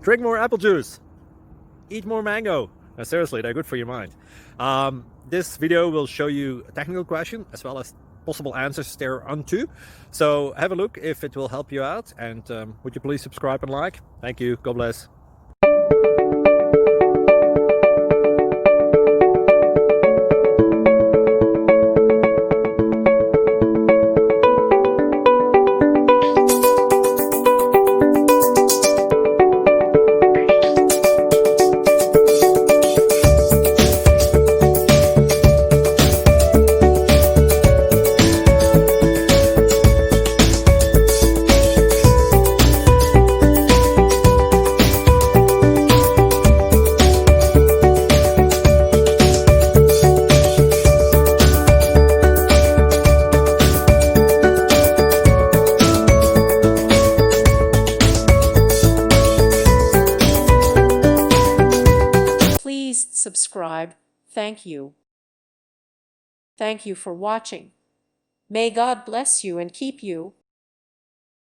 Drink more apple juice. Eat more mango. No, seriously, they're good for your mind. This video will show you a technical question as well as possible answers thereunto. So have a look if it will help you out, and would you please subscribe and like? Thank you. God bless. Please subscribe. Thank you. Thank you for watching. May God bless you and keep you.